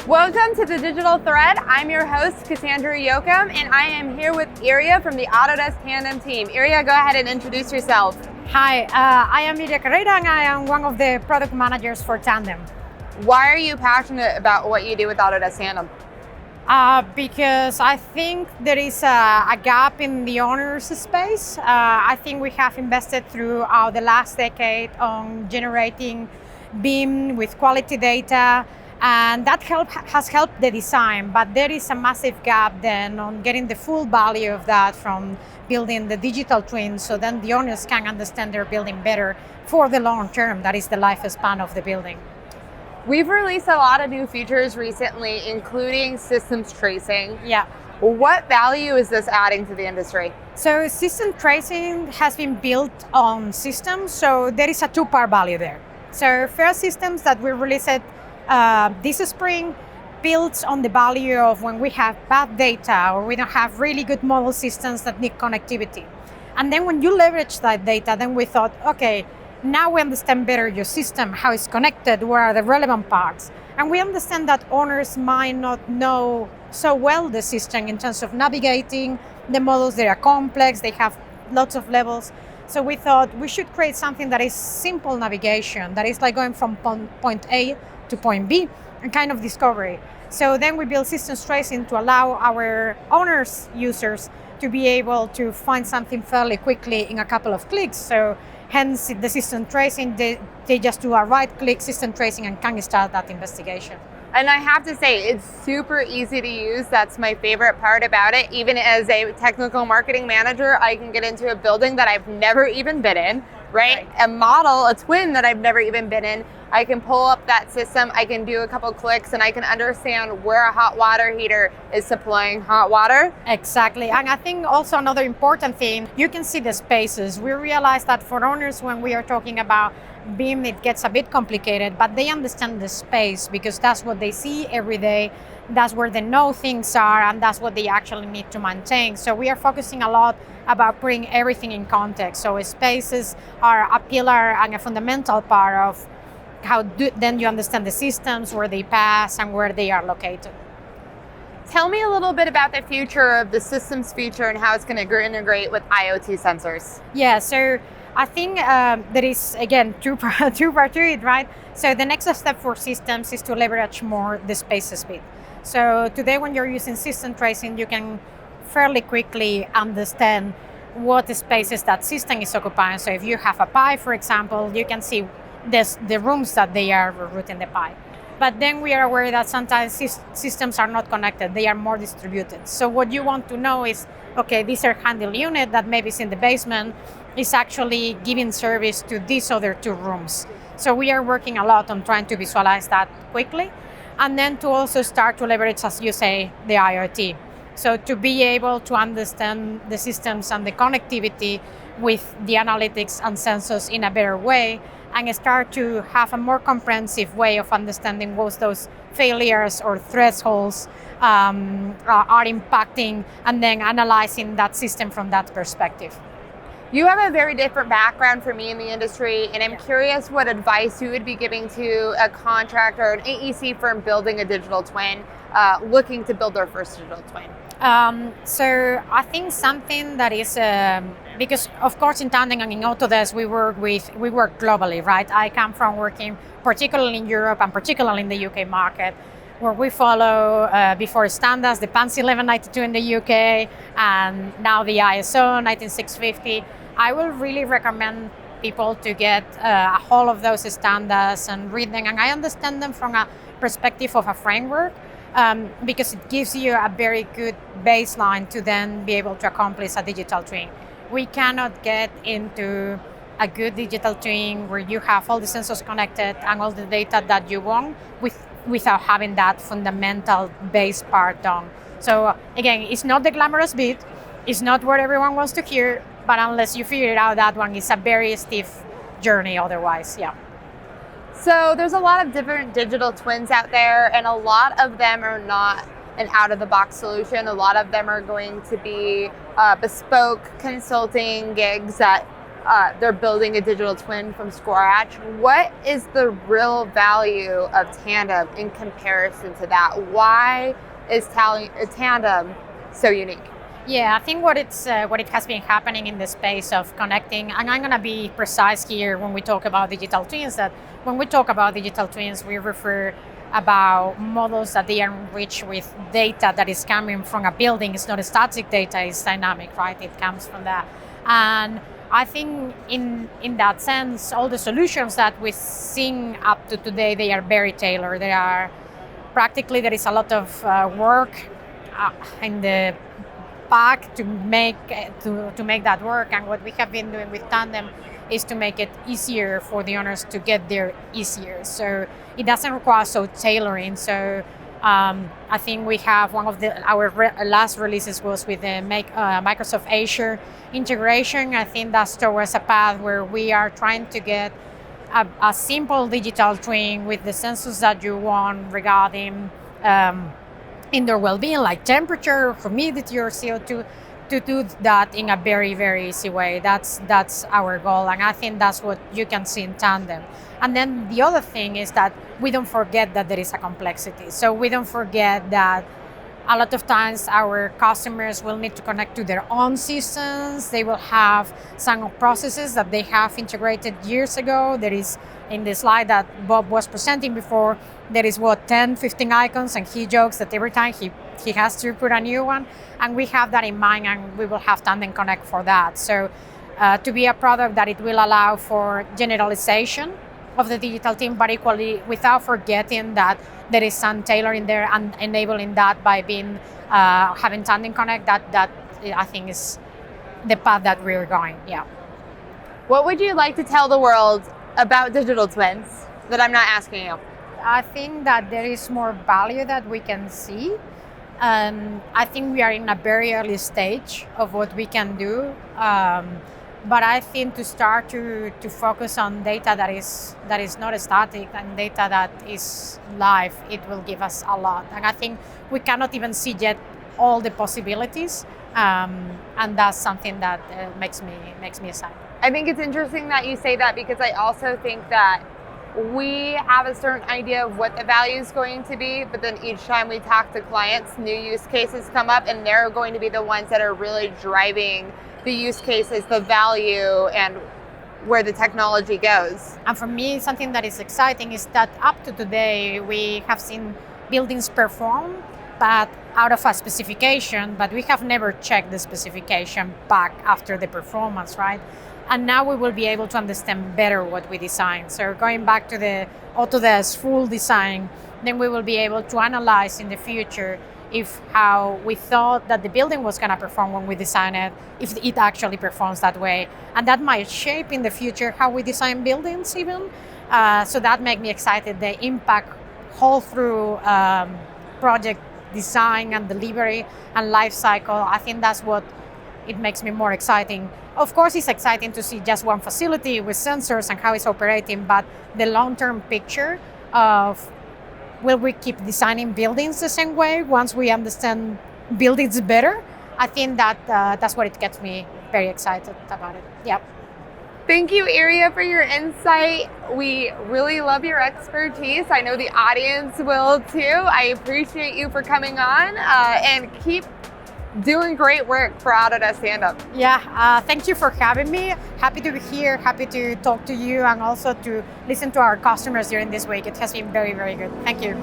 Welcome to the Digital Thread. I'm your host, Cassandra Yocum, and I am here with Iria from the Autodesk Tandem team. Iria, go ahead and introduce yourself. Hi, I am Iria and I am one of the product managers for Tandem. Why are you passionate about what you do with Autodesk Tandem? Because I think there is a gap in the owners space. I think we have invested throughout the last decade on generating BIM with quality data, and that has helped the design, but there is a massive gap then on getting the full value of that from building the digital twin, so then the owners can understand their building better for the long term. That is the lifespan of the building. We've released a lot of new features recently, including systems tracing. Yeah. What value is this adding to the industry? So system tracing has been built on systems, so there is a two-part value there. So first, systems that we released this spring builds on the value of when we have bad data or we don't have really good model systems that need connectivity. And then when you leverage that data, then we thought, okay, now we understand better your system, how it's connected, what are the relevant parts. And we understand that owners might not know so well the system in terms of navigating the models. They are complex, they have lots of levels. So we thought we should create something that is simple navigation, that is like going from point A to point B and kind of discovery. So then we build systems tracing to allow our owners, users, to be able to find something fairly quickly in a couple of clicks. So hence the system tracing, they just do a right click system tracing and can start that investigation. And I have to say, it's super easy to use. That's my favorite part about it. Even as a technical marketing manager, I can get into a building that I've never even been in, right? A model, a twin that I've never even been in. I can pull up that system, I can do a couple clicks, and I can understand where a hot water heater is supplying hot water. Exactly. And I think also another important thing, you can see the spaces. We realize that for owners, when we are talking about BIM, it gets a bit complicated, but they understand the space because that's what they see every day. That's where they know things are, and that's what they actually need to maintain. So we are focusing a lot about putting everything in context. So spaces are a pillar and a fundamental part of how then you understand the systems, where they pass and where they are located. Tell me a little bit about the future of the systems feature and how it's going to integrate with IoT sensors. Yeah, so I think there is, again, two part to it, right? So the next step for systems is to leverage more the space speed. So today when you're using system tracing, you can fairly quickly understand what the spaces that system is occupying. So if you have a pie, for example, you can see the rooms that they are routing the pie. But then we are aware that sometimes systems are not connected, they are more distributed. So what you want to know is, okay, this air handle unit that maybe is in the basement is actually giving service to these other two rooms. So we are working a lot on trying to visualize that quickly. And then to also start to leverage, as you say, the IoT. So to be able to understand the systems and the connectivity with the analytics and sensors in a better way, and start to have a more comprehensive way of understanding what those failures or thresholds are impacting, and then analyzing that system from that perspective. You have a very different background from me in the industry, and I'm curious what advice you would be giving to a contractor or an AEC firm building a digital twin, looking to build their first digital twin. So I think something that is, because of course in Tandem and in Autodesk we work globally, right? I come from working particularly in Europe and particularly in the UK market, where we follow before standards, the PANS 1192 in the UK, and now the ISO 19650. I will really recommend people to get a hold of those standards and read them, and I understand them from a perspective of a framework. Because it gives you a very good baseline to then be able to accomplish a digital twin. We cannot get into a good digital twin where you have all the sensors connected and all the data that you want without having that fundamental base part done. So again, it's not the glamorous bit, it's not what everyone wants to hear, but unless you figure it out, that one is a very stiff journey otherwise, yeah. So there's a lot of different digital twins out there, and a lot of them are not an out-of-the-box solution. A lot of them are going to be bespoke consulting gigs that they're building a digital twin from scratch. What is the real value of Tandem in comparison to that? Why is Tandem so unique? Yeah, I think what it has been happening in the space of connecting, and I'm going to be precise here when we talk about digital twins, that when we talk about digital twins, we refer about models that they are enriched with data that is coming from a building. It's not static data, it's dynamic, right? It comes from that. And I think in that sense, all the solutions that we've seen up to today, they are very tailored. They are practically, there is a lot of work in the back to make that work. And what we have been doing with Tandem is to make it easier for the owners to get there easier. So it doesn't require so tailoring. So I think we have one of our last releases was with the Microsoft Azure integration. I think that's towards a path where we are trying to get a simple digital twin with the sensors that you want regarding indoor well-being, like temperature, humidity, or CO2, to do that in a very, very easy way. That's our goal, and I think that's what you can see in Tandem. And then the other thing is that we don't forget that there is a complexity. So we don't forget that a lot of times our customers will need to connect to their own systems. They will have some processes that they have integrated years ago. There is, in the slide that Bob was presenting before, there is 10, 15 icons, and he jokes that every time he has to put a new one. And we have that in mind, and we will have Tandem Connect for that. So to be a product that it will allow for generalization of the digital team, but equally without forgetting that there is some tailoring there and enabling that by being having Tandem Connect. That I think is the path that we're going. Yeah. What would you like to tell the world about digital twins that I'm not asking you? I think that there is more value that we can see. I think we are in a very early stage of what we can do. But I think to start to focus on data that is not static and data that is live, it will give us a lot. And I think we cannot even see yet all the possibilities, and that's something that makes me excited. I think it's interesting that you say that, because I also think that we have a certain idea of what the value is going to be, but then each time we talk to clients, new use cases come up, and they're going to be the ones that are really driving the use cases, the value, and where the technology goes. And for me, something that is exciting is that up to today, we have seen buildings perform, but out of a specification, but we have never checked the specification back after the performance, right? And now we will be able to understand better what we design. So going back to the Autodesk full design, then we will be able to analyze in the future if how we thought that the building was going to perform when we designed it, if it actually performs that way. And that might shape in the future how we design buildings even. So that makes me excited, the impact whole through project design and delivery and life cycle. I think that's what it makes me more exciting. Of course, it's exciting to see just one facility with sensors and how it's operating, but the long-term picture of will we keep designing buildings the same way once we understand buildings better? I think that that's what it gets me very excited about it. Yep. Thank you, Iria, for your insight. We really love your expertise. I know the audience will too. I appreciate you for coming on, and keep doing great work for Autodesk Tandem. Yeah, thank you for having me. Happy to be here, happy to talk to you, and also to listen to our customers during this week. It has been very, very good. Thank you.